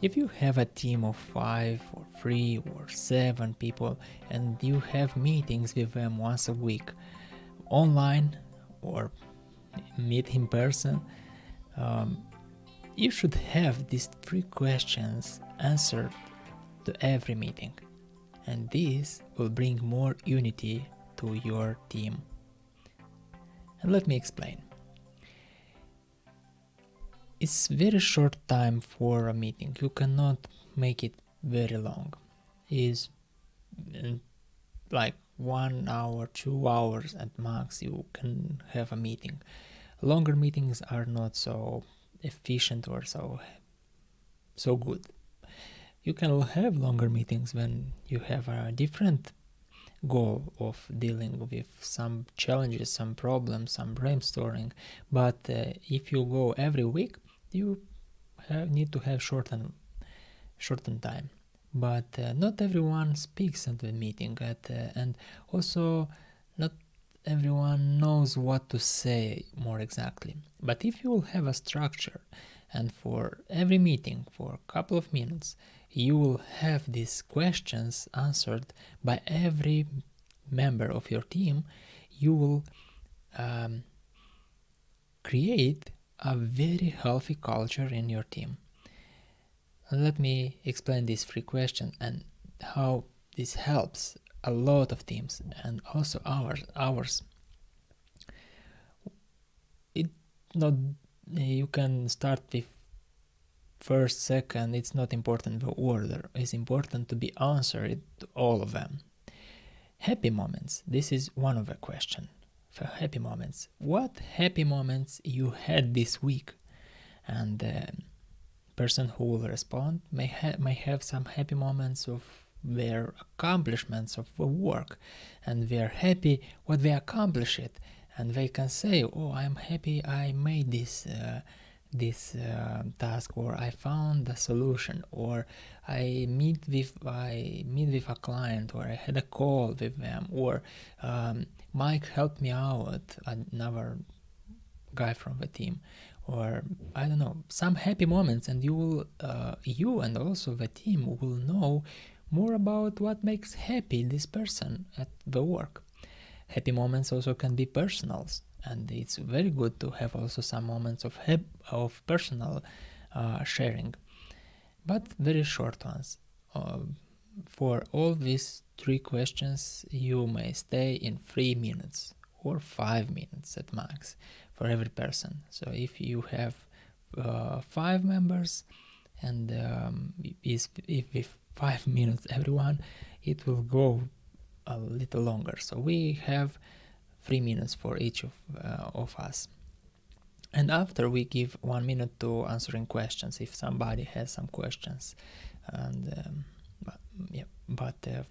If you have a team of 5 or 3 or 7 people and you have meetings with them once a week, online or meet in person, you should have these 3 questions answered to every meeting, and this will bring more unity to your team. And let me explain. It's very short time for a meeting. You cannot make it very long. It's like 1 hour, 2 hours at max you can have a meeting. Longer meetings are not so efficient or so good. You can have longer meetings when you have a different goal of dealing with some challenges, some problems, some brainstorming. But if you go every week, you need to have shortened time. But not everyone speaks at the meeting, and also not everyone knows what to say more exactly. But if you will have a structure, and for every meeting, for a couple of minutes, you will have these questions answered by every member of your team, you will create a very healthy culture in your team. Let me explain these 3 questions and how this helps a lot of teams and also ours. You can start with first, second. It's not important the order. It's important to be answered to all of them. Happy moments. This is one of the question. For happy moments, what happy moments you had this week? And the person who will respond may have some happy moments of their accomplishments of the work, and they are happy what they accomplished it, and they can say, oh, I'm happy I made this task, or I found a solution, or I meet with a client, or I had a call with them, or Mike helped me out, another guy from the team, or I don't know, some happy moments, and you and also the team will know more about what makes happy this person at the work. Happy moments also can be personals, and it's very good to have also some moments of personal sharing, but very short ones. For all these 3 questions, you may stay in 3 minutes or 5 minutes at max for every person. So if you have 5 members, and if with 5 minutes everyone, it will go a little longer. So we have 3 minutes for each of us. And after, we give 1 minute to answering questions if somebody has some questions. And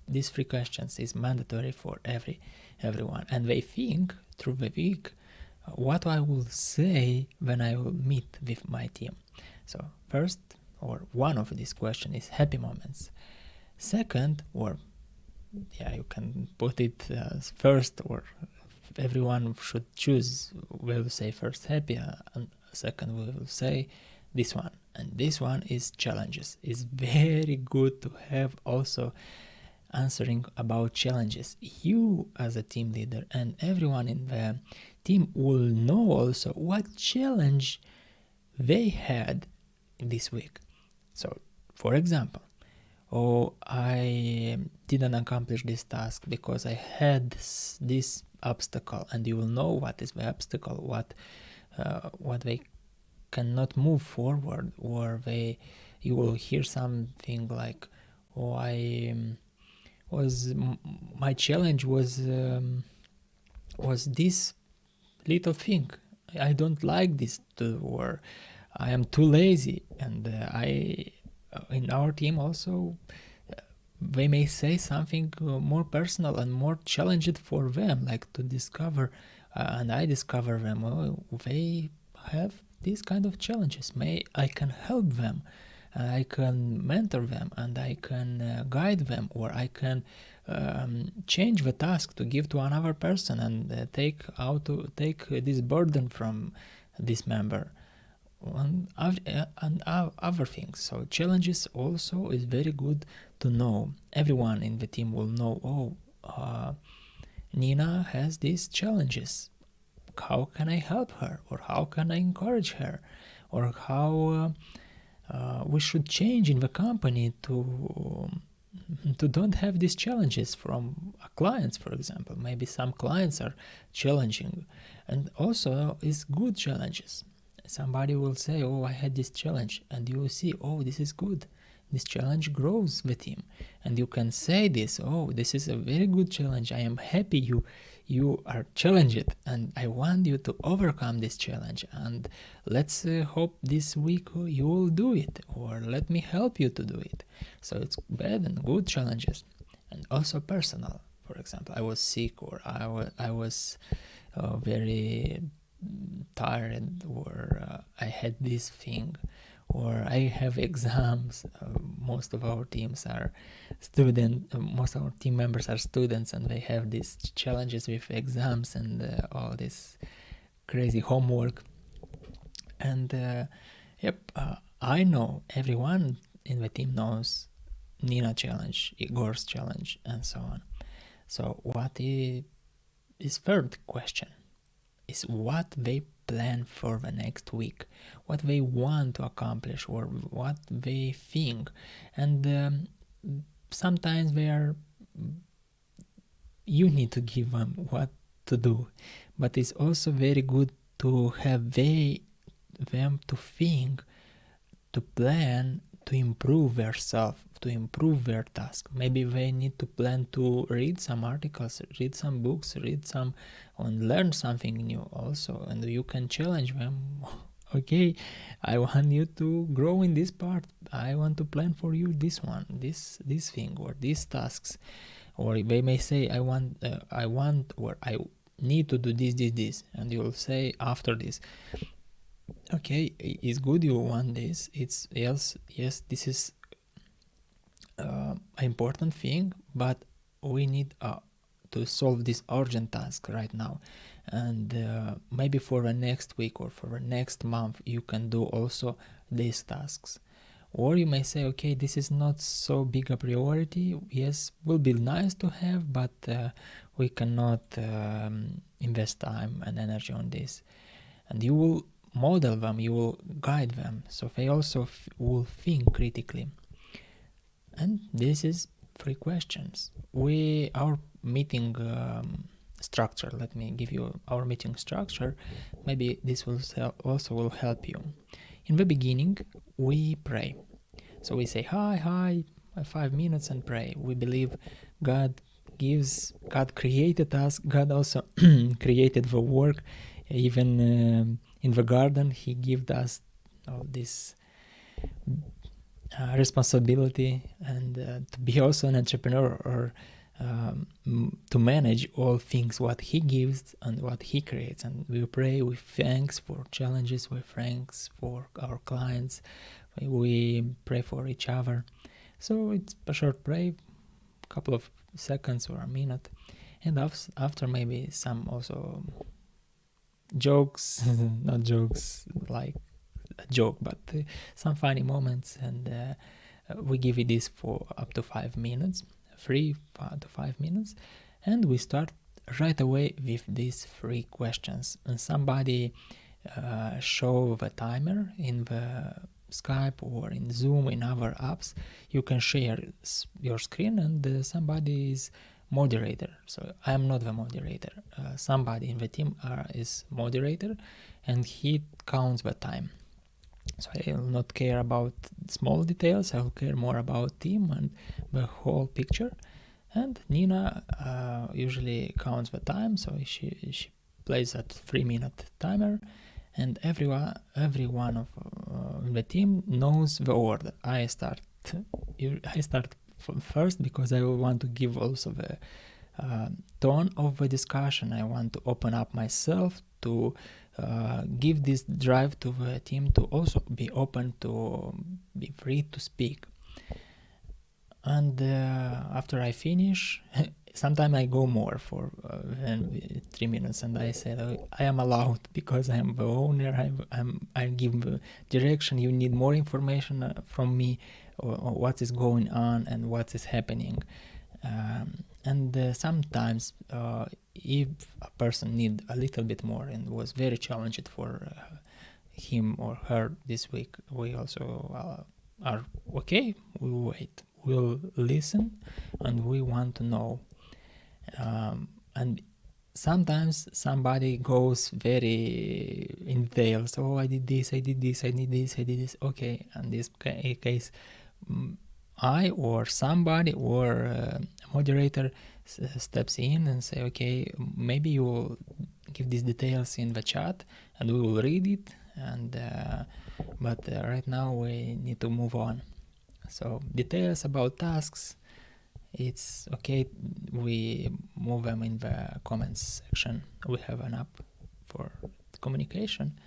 these 3 questions is mandatory for everyone. And they think through the week what I will say when I will meet with my team. So first, or one of these questions is happy moments. Second, or you can put it as first, or everyone should choose. We will say first happy, and second we will say this one. And this one is challenges. It's very good to have also answering about challenges. You as a team leader and everyone in the team will know also what challenge they had this week. So, for example, I didn't accomplish this task because I had this obstacle, and you will know what is the obstacle, what they cannot move forward, or you will hear something like, my challenge was this little thing. I don't like this, or I am too lazy. And in our team also, they may say something more personal and more challenging for them, like to discover, and I discover them. They have these kind of challenges. I can help them, I can mentor them, and I can guide them, or I can change the task to give to another person and take this burden from this member. and other things. So challenges also is very good to know. Everyone in the team will know, Nina has these challenges. How can I help her? Or how can I encourage her? Or how we should change in the company to don't have these challenges from clients, for example. Maybe some clients are challenging, and also is good challenges. Somebody will say, I had this challenge, and you will see, this is good. This challenge grows the team, and you can say this, this is a very good challenge. I am happy you are challenged, and I want you to overcome this challenge, and let's hope this week you will do it, or let me help you to do it. So it's bad and good challenges, and also personal. For example, I was sick, or I was very tired, or I had this thing, or I have exams. Most of our teams are most of our team members are students, and they have these challenges with exams and all this crazy homework. And I know everyone in the team knows Nina challenge, Igor's challenge, and so on. So what is third question is what they plan for the next week, what they want to accomplish, or what they think. And sometimes you need to give them what to do, but it's also very good to have them to think, to plan, to improve themselves, to improve their task. Maybe they need to plan to read some articles, read some books, and learn something new also. And you can challenge them. Okay, I want you to grow in this part. I want to plan for you this one, this thing, or these tasks. Or they may say, I want, or I need to do this, and you will say after this, okay, it's good you want this. It's yes, this is an important thing, but we need to solve this urgent task right now. And maybe for the next week or for the next month, you can do also these tasks. Or you may say, okay, this is not so big a priority. Yes, will be nice to have, but we cannot invest time and energy on this. And you will model them, you will guide them, so they also will think critically. And this is 3 questions. Our meeting structure, let me give you our meeting structure. Maybe this will also will help you. In the beginning, we pray. So we say, hi, 5 minutes and pray. We believe God created us. God also created the work. Even in the garden, he gave us this responsibility, and to be also an entrepreneur, or to manage all things what he gives and what he creates. And we pray with thanks for challenges, with thanks for our clients. We pray for each other. So it's a short prayer, a couple of seconds or a minute, and after maybe some also jokes, not jokes like a joke, but some funny moments, and we give it this for up to 5 minutes, 3 to 5 minutes, and we start right away with these 3 questions. And somebody show the timer in the Skype or in Zoom, in other apps. You can share your screen, and somebody is moderator. So I am not the moderator. Somebody in the team is moderator, and he counts the time. So I will not care about small details. I will care more about team and the whole picture. And Nina usually counts the time, so she plays at 3-minute timer, and everyone of the team knows the order. I start first because I want to give also the tone of the discussion. I want to open up myself to give this drive to the team to also be open, to be free to speak. And after I finish, sometimes I go more for 3 minutes, and I say I am allowed because I am the owner. I give direction. You need more information from me, or what is going on and what is happening. And sometimes if a person need a little bit more and was very challenged for him or her this week, we also are okay. We'll wait. We'll listen, and we want to know. And sometimes somebody goes very in details. Oh, I did this, I did this, I did this, I did this. Okay, in this case, I or somebody or a moderator steps in and say, okay, maybe you will give these details in the chat and we will read it. And but right now we need to move on. So details about tasks, it's okay, we move them in the comments section. We have an app for communication,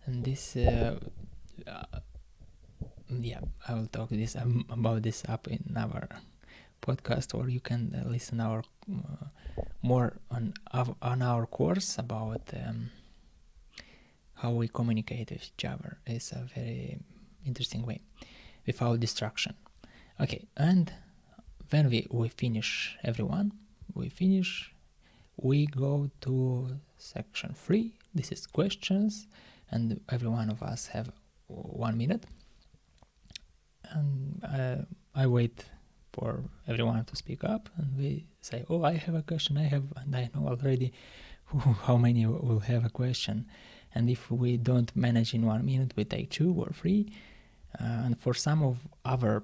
and this I will talk about this app in our podcast, or you can listen our more on our course about how we communicate with each other. It's a very interesting way without distraction. Okay, and when we finish, everyone, we go to section 3. This is questions, and every one of us have 1 minute. And I wait for everyone to speak up, and we say, oh, I have a question, and I know already how many will have a question. And if we don't manage in 1 minute, we take 2 or 3. And for some of our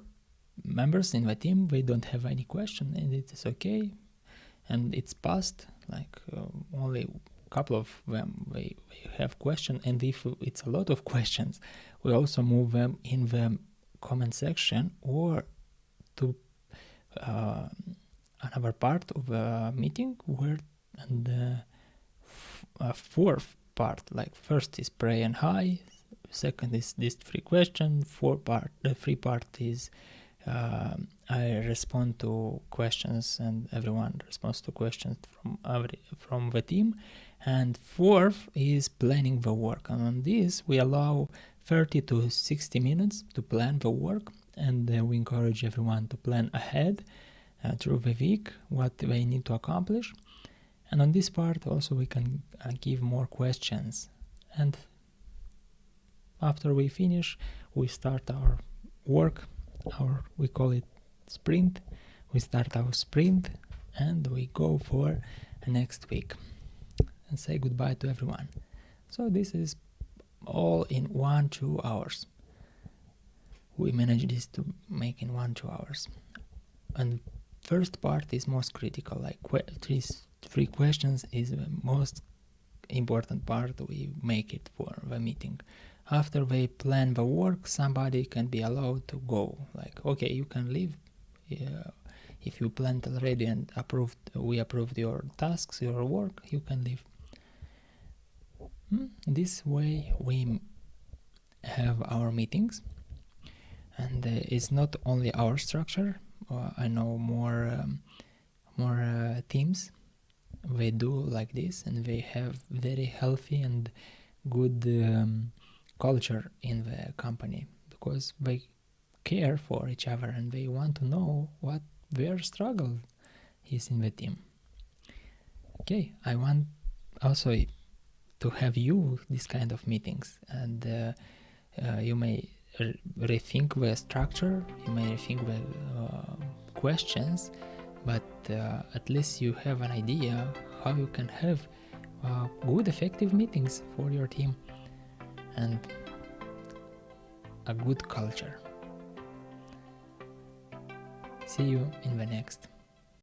members in the team, we don't have any question, and it is okay. And it's passed, like only a couple of them we have question. And if it's a lot of questions, we also move them in the comment section or to another part of the meeting where, and a fourth part, like first is pray and hi, second is these 3 questions, the 3 part is I respond to questions and everyone responds to questions from the team, and 4th is planning the work. And on this we allow 30 to 60 minutes to plan the work, and we encourage everyone to plan ahead through the week what they need to accomplish. And on this part also we can give more questions, and after we finish we start our work. We call it sprint. We start our sprint and we go for next week and say goodbye to everyone. So this is all in 1-2 hours. We manage this to make in 1-2 hours. And first part is most critical, like 3 questions is the most important part. We make it for the meeting. After they plan the work, somebody can be allowed to go. Like, okay, you can leave. If you planned already and we approved your tasks, your work, you can leave. This way we have our meetings, and it's not only our structure. I know more teams, they do like this, and they have very healthy and good culture in the company, because they care for each other and they want to know what their struggle is in the team. Okay, I want also to have you this kind of meetings, and you may rethink the structure, you may rethink the questions, but at least you have an idea how you can have good, effective meetings for your team and a good culture. See you in the next.